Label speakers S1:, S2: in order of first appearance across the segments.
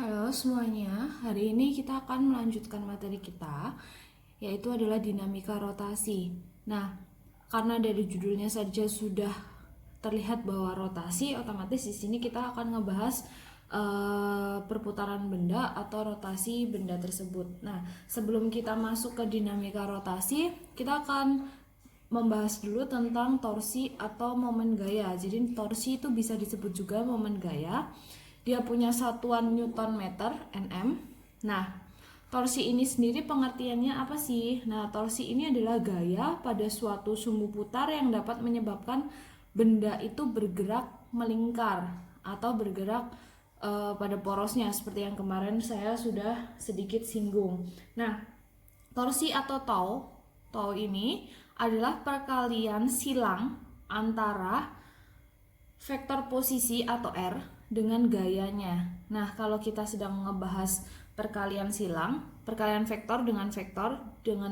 S1: Halo semuanya, hari ini kita akan melanjutkan materi kita, yaitu adalah dinamika rotasi. Nah, karena dari judulnya saja sudah terlihat bahwa rotasi, otomatis di sini kita akan ngebahas perputaran benda atau rotasi benda tersebut. Nah, sebelum kita masuk ke dinamika rotasi, kita akan membahas dulu tentang torsi atau momen gaya. Jadi torsi itu bisa disebut juga momen gaya. Dia punya satuan Newton meter Nm. Nah, torsi ini sendiri pengertiannya apa sih? Nah, torsi ini adalah gaya pada suatu sumbu putar yang dapat menyebabkan benda itu bergerak melingkar atau bergerak pada porosnya, seperti yang kemarin saya sudah sedikit singgung. Nah, torsi atau tau ini adalah perkalian silang antara vektor posisi atau R dengan gayanya. Nah, kalau kita sedang ngebahas perkalian silang, perkalian vektor dengan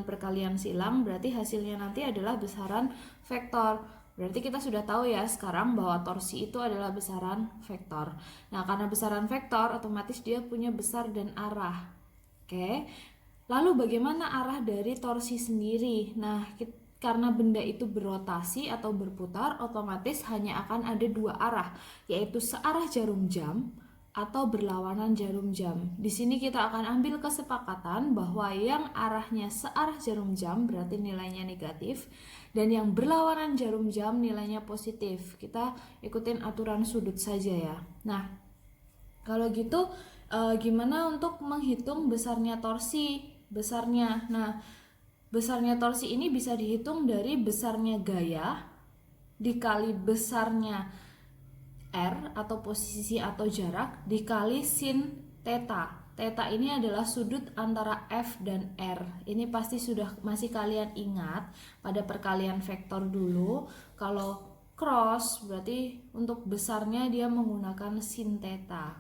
S1: perkalian silang, berarti hasilnya nanti adalah besaran vektor. Berarti kita sudah tahu ya sekarang bahwa torsi itu adalah besaran vektor. Nah, karena besaran vektor, otomatis dia punya besar dan arah. Oke. Lalu bagaimana arah dari torsi sendiri? Nah, karena benda itu berotasi atau berputar, otomatis hanya akan ada dua arah, yaitu searah jarum jam atau berlawanan jarum jam. Di sini kita akan ambil kesepakatan bahwa yang arahnya searah jarum jam berarti nilainya negatif, dan yang berlawanan jarum jam nilainya positif. Kita ikutin aturan sudut saja ya. Nah, kalau gitu gimana untuk menghitung besarnya torsi? Nah, besarnya torsi ini bisa dihitung dari besarnya gaya dikali besarnya R atau posisi atau jarak dikali sin theta. Theta ini adalah sudut antara F dan R. Ini pasti sudah masih kalian ingat pada perkalian vektor dulu. Kalau cross berarti untuk besarnya dia menggunakan sin theta.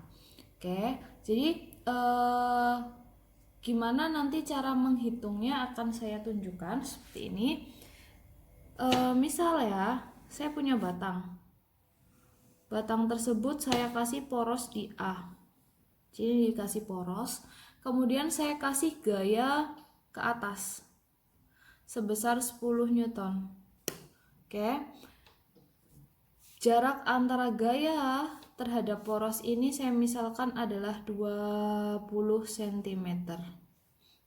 S1: Oke, jadi gimana nanti cara menghitungnya akan saya tunjukkan seperti ini. Misal ya, saya punya batang. Batang tersebut saya kasih poros di A. Jadi dikasih poros, kemudian saya kasih gaya ke atas sebesar 10 Newton. Oke. Jarak antara gaya terhadap poros ini saya misalkan adalah 20 cm.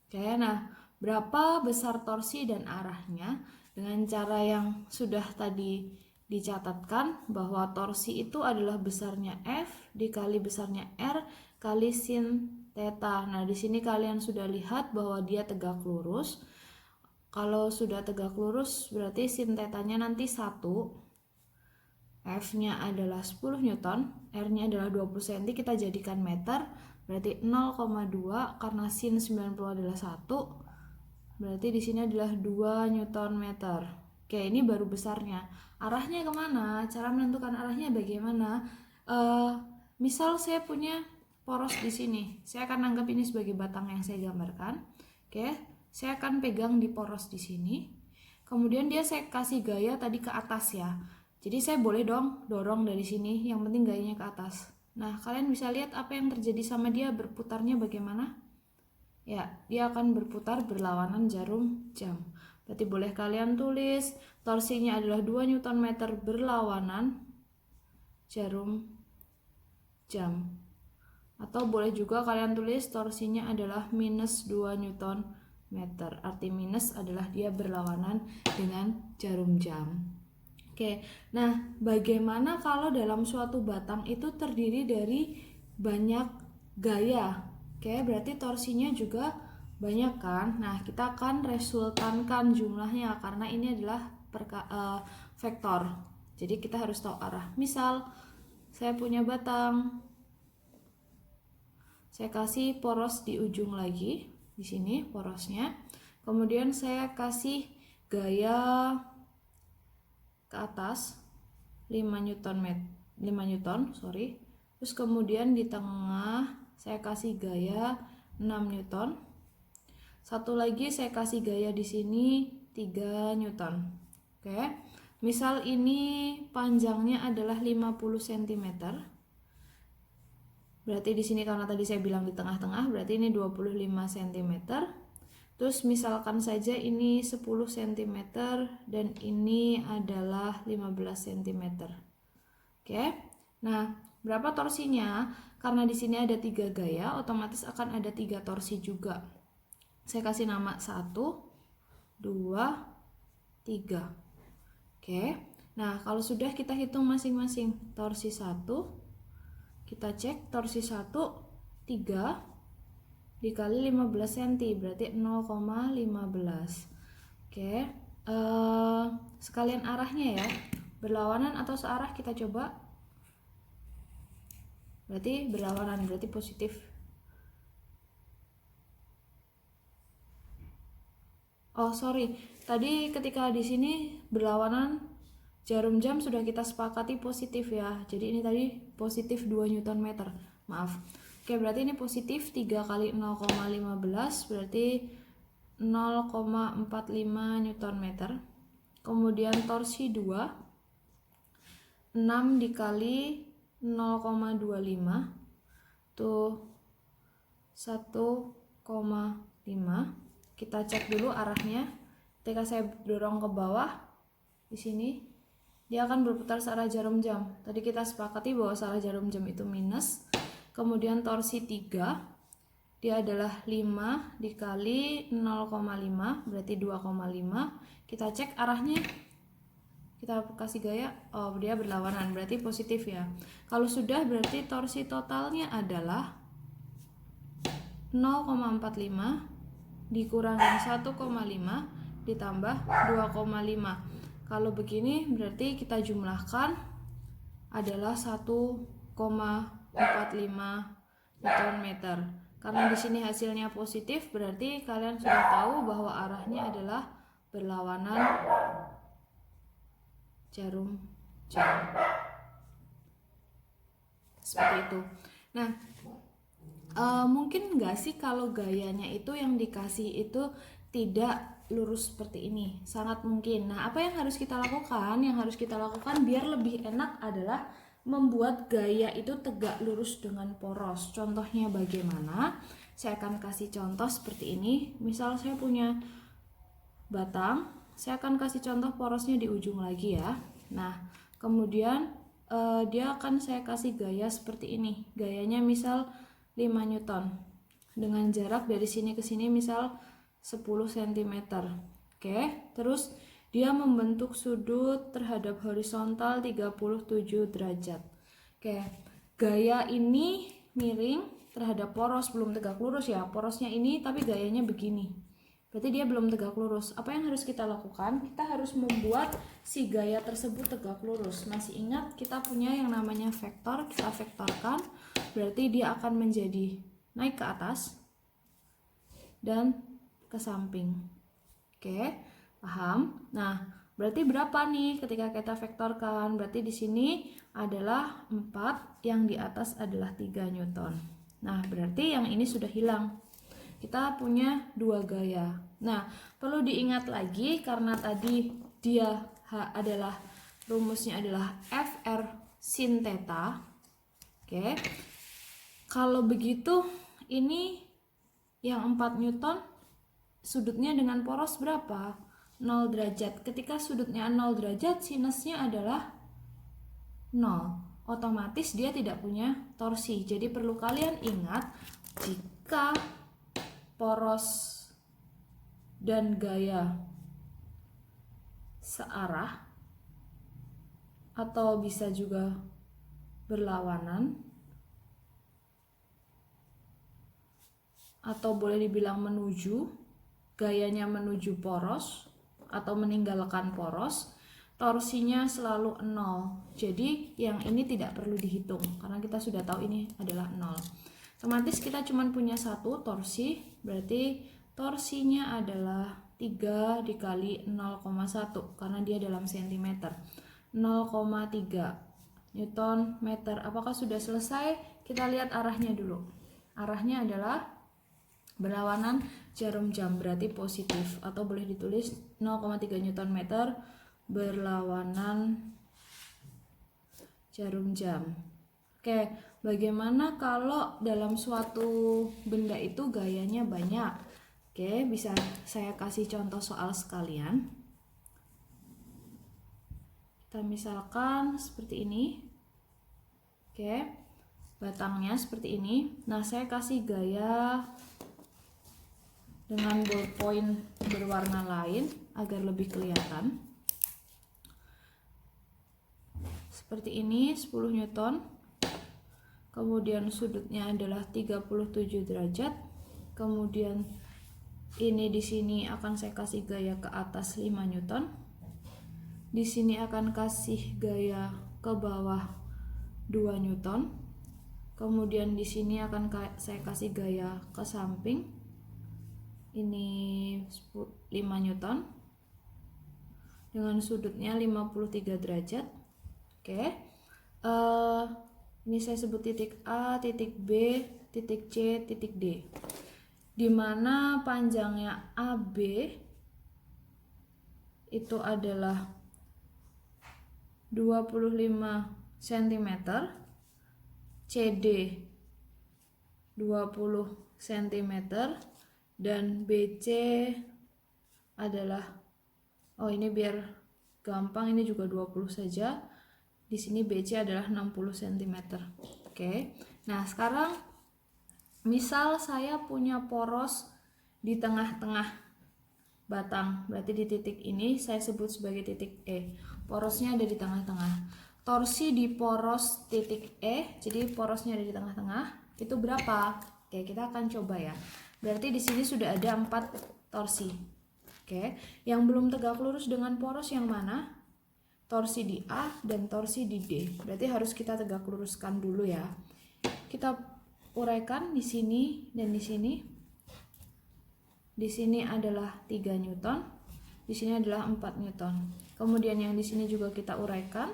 S1: Oke, nah berapa besar torsi dan arahnya? Dengan cara yang sudah tadi dicatatkan bahwa torsi itu adalah besarnya F dikali besarnya R kali sin theta. Nah, di sini kalian sudah lihat bahwa dia tegak lurus. Kalau sudah tegak lurus berarti sin theta-nya nanti 1. F-nya adalah 10 Newton, R-nya adalah 20 cm, kita jadikan meter, berarti 0,2 karena sin 90 adalah 1, berarti di sini adalah 2 Newton meter. Oke, ini baru besarnya. Arahnya kemana? Cara menentukan arahnya bagaimana? Misal saya punya poros di sini, saya akan anggap ini sebagai batang yang saya gambarkan. Oke, saya akan pegang di poros di sini. Kemudian saya kasih gaya tadi ke atas ya. Jadi saya boleh dong dorong dari sini, yang penting gayanya ke atas. Nah, kalian bisa lihat apa yang terjadi sama dia, berputarnya bagaimana? Ya, dia akan berputar berlawanan jarum jam. Berarti boleh kalian tulis torsinya adalah 2 Newton meter berlawanan jarum jam. Atau boleh juga kalian tulis torsinya adalah minus 2 Newton meter. Arti minus adalah dia berlawanan dengan jarum jam. Oke, nah bagaimana kalau dalam suatu batang itu terdiri dari banyak gaya? Oke, berarti torsinya juga banyak kan? Nah, kita akan resultankan jumlahnya karena ini adalah vektor. Jadi kita harus tahu arah. Misal saya punya batang, saya kasih poros di ujung lagi, di sini porosnya. Kemudian saya kasih gaya ke atas 5 Newton, Terus kemudian di tengah saya kasih gaya 6 Newton. Satu lagi saya kasih gaya di sini 3 Newton. Oke. Misal ini panjangnya adalah 50 cm. Berarti di sini karena tadi saya bilang di tengah-tengah, berarti ini 25 cm. Terus misalkan saja ini 10 cm dan ini adalah 15 cm. Oke. Nah, berapa torsinya? Karena di sini ada 3 gaya, otomatis akan ada 3 torsi juga. Saya kasih nama 1, 2, 3. Oke. Nah, kalau sudah kita hitung masing-masing. Torsi 1, kita cek torsi 1 3 dikali 15 cm berarti 0,15. Oke. Sekalian arahnya ya. Berlawanan atau searah kita coba. Berarti berlawanan, berarti positif. Oh, sorry. Tadi ketika di sini berlawanan jarum jam sudah kita sepakati positif ya. Jadi ini tadi positif 2 Nm. Maaf. Oke, berarti ini positif 3 kali 0,15 berarti 0,45 Nm. Kemudian torsi 2 6 dikali 0,25 tuh 1,5. Kita cek dulu arahnya. Ketika saya dorong ke bawah di sini dia akan berputar searah jarum jam. Tadi kita sepakati bahwa searah jarum jam itu minus. Kemudian torsi 3 dia adalah 5 dikali 0,5 berarti 2,5. Kita cek arahnya, kita kasih gaya. Oh, dia berlawanan, berarti positif ya. Kalau sudah berarti torsi totalnya adalah 0,45 dikurangi 1,5 ditambah 2,5. Kalau begini berarti kita jumlahkan adalah 1,45 Nm. Karena di sini hasilnya positif, berarti kalian sudah tahu bahwa arahnya adalah berlawanan jarum jam. Seperti itu. Nah, mungkin nggak sih kalau gayanya itu yang dikasih itu tidak lurus seperti ini? Sangat mungkin. Nah, apa yang harus kita lakukan? Yang harus kita lakukan biar lebih enak adalah membuat gaya itu tegak lurus dengan poros. Contohnya bagaimana? Saya akan kasih contoh seperti ini. Misal saya punya batang, saya akan kasih contoh porosnya di ujung lagi ya. Nah, kemudian dia akan saya kasih gaya seperti ini. Gayanya misal 5 Newton dengan jarak dari sini ke sini misal 10 cm. Oke, terus dia membentuk sudut terhadap horizontal 37 derajat. Oke, gaya ini miring terhadap poros, belum tegak lurus ya. Porosnya ini tapi gayanya begini. Berarti dia belum tegak lurus. Apa yang harus kita lakukan? Kita harus membuat si gaya tersebut tegak lurus. Masih ingat kita punya yang namanya vektor, kita vektorkan. Berarti dia akan menjadi naik ke atas dan ke samping. Oke, paham? Nah, berarti berapa nih ketika kita vektorkan? Berarti di sini adalah 4, yang di atas adalah 3 Newton. Nah, berarti yang ini sudah hilang. Kita punya 2 gaya. Nah, perlu diingat lagi karena tadi dia adalah rumusnya adalah FR sin theta. Oke. Kalau begitu ini yang 4 Newton sudutnya dengan poros berapa? 0 derajat. Ketika sudutnya 0 derajat, sinusnya adalah 0. Otomatis dia tidak punya torsi. Jadi perlu kalian ingat jika poros dan gaya searah atau bisa juga berlawanan atau boleh dibilang menuju, gayanya menuju poros atau meninggalkan poros, torsinya selalu 0. Jadi yang ini tidak perlu dihitung karena kita sudah tahu ini adalah 0. Otomatis kita cuma punya 1 torsi, berarti torsinya adalah 3 dikali 0,1 karena dia dalam sentimeter. 0,3 Newton meter. Apakah sudah selesai? Kita lihat arahnya dulu. Arahnya adalah berlawanan jarum jam, berarti positif atau boleh ditulis 0,3 Newton meter berlawanan jarum jam. Oke, bagaimana kalau dalam suatu benda itu gayanya banyak? Oke, bisa saya kasih contoh soal sekalian. Kita misalkan seperti ini. Oke, batangnya seperti ini. Nah, saya kasih gaya dengan ballpoint berwarna lain agar lebih kelihatan. Seperti ini, 10 Newton. Kemudian sudutnya adalah 37 derajat. Kemudian ini di sini akan saya kasih gaya ke atas 5 Newton. Di sini akan kasih gaya ke bawah 2 Newton. Kemudian di sini akan saya kasih gaya ke samping. Ini 5 Newton. Dengan sudutnya 53 derajat. Oke. Ini saya sebut titik A, titik B, titik C, titik D. Di mana panjangnya AB itu adalah 25 cm, CD 20 cm, dan BC adalah, ini biar gampang, ini juga 20 saja. Di sini BC adalah 60 cm. Oke. Nah, sekarang misal saya punya poros di tengah-tengah batang. Berarti di titik ini saya sebut sebagai titik E. Porosnya ada di tengah-tengah. Torsi di poros titik E, jadi porosnya ada di tengah-tengah, itu berapa? Oke, kita akan coba ya. Berarti di sini sudah ada 4 torsi. Oke. Yang belum tegak lurus dengan poros yang mana? Torsi di A dan torsi di D. Berarti harus kita tegak luruskan dulu ya. Kita uraikan di sini dan di sini. Di sini adalah 3 Newton. Di sini adalah 4 Newton. Kemudian yang di sini juga kita uraikan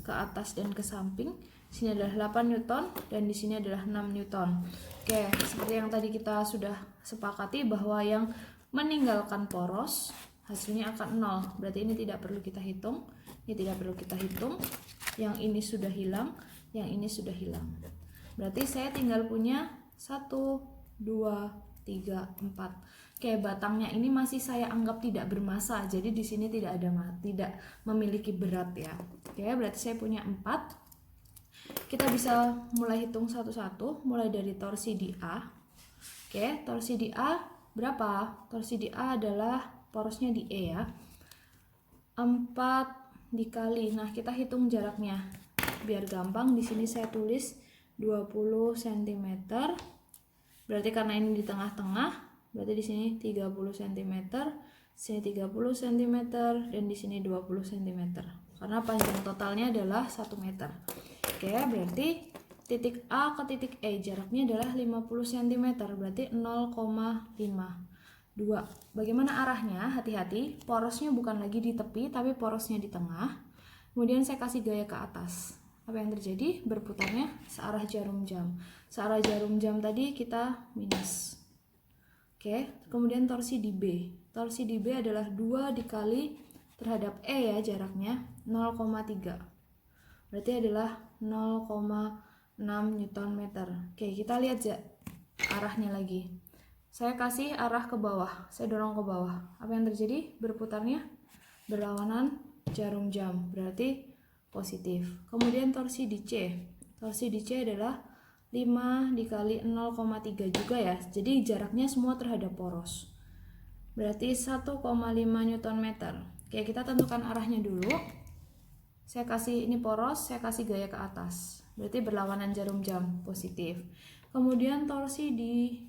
S1: ke atas dan ke samping. Di sini adalah 8 Newton dan di sini adalah 6 Newton. Oke, seperti yang tadi kita sudah sepakati bahwa yang meninggalkan poros hasilnya akan 0. Berarti ini tidak perlu kita hitung. Ini tidak perlu kita hitung. Yang ini sudah hilang, yang ini sudah hilang. Berarti saya tinggal punya 1, 2, 3, 4. Oke, batangnya ini masih saya anggap tidak bermassa. Jadi di sini tidak memiliki berat ya. Oke, berarti saya punya 4. Kita bisa mulai hitung satu-satu, mulai dari torsi di A. Oke, torsi di A berapa? Torsi di A adalah porosnya di E ya. 4 dikali. Nah, kita hitung jaraknya. Biar gampang, di sini saya tulis 20 cm. Berarti karena ini di tengah-tengah, berarti di sini 30 cm, sini 30 cm, dan di sini 20 cm. Karena panjang totalnya adalah 1 meter. Oke, berarti titik A ke titik E jaraknya adalah 50 cm, berarti 0,5. 2. Bagaimana arahnya? Hati-hati, porosnya bukan lagi di tepi, tapi porosnya di tengah. Kemudian saya kasih gaya ke atas. Apa yang terjadi? Berputarnya searah jarum jam. Searah jarum jam tadi kita minus. Oke, kemudian torsi di B. Torsi di B adalah 2 dikali terhadap E ya, jaraknya 0,3. Berarti adalah 0,6 Newton meter. Oke, kita lihat ya arahnya lagi. Saya kasih arah ke bawah, saya dorong ke bawah. Apa yang terjadi? Berputarnya berlawanan jarum jam, berarti positif. Kemudian torsi di C. Torsi di C adalah 5 dikali 0,3 juga ya. Jadi jaraknya semua terhadap poros. Berarti 1,5 Newton meter. Oke, kita tentukan arahnya dulu. Saya kasih ini poros, saya kasih gaya ke atas. Berarti berlawanan jarum jam, positif. Kemudian torsi di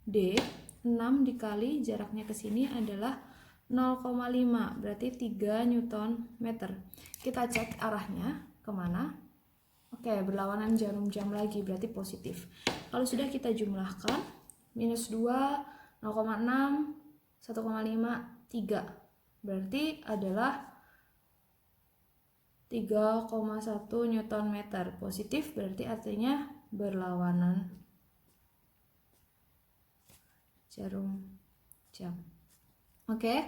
S1: D, 6 dikali jaraknya ke sini adalah 0,5, berarti 3 Newton meter. Kita cek arahnya kemana. Oke, berlawanan jarum jam lagi, berarti positif. Kalau sudah kita jumlahkan, minus 2, 0,6, 1,5, 3. Berarti adalah 3,1 Newton meter. Positif berarti artinya berlawanan jarum jam. Oke,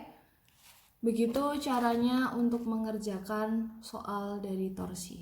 S1: begitu caranya untuk mengerjakan soal dari torsi.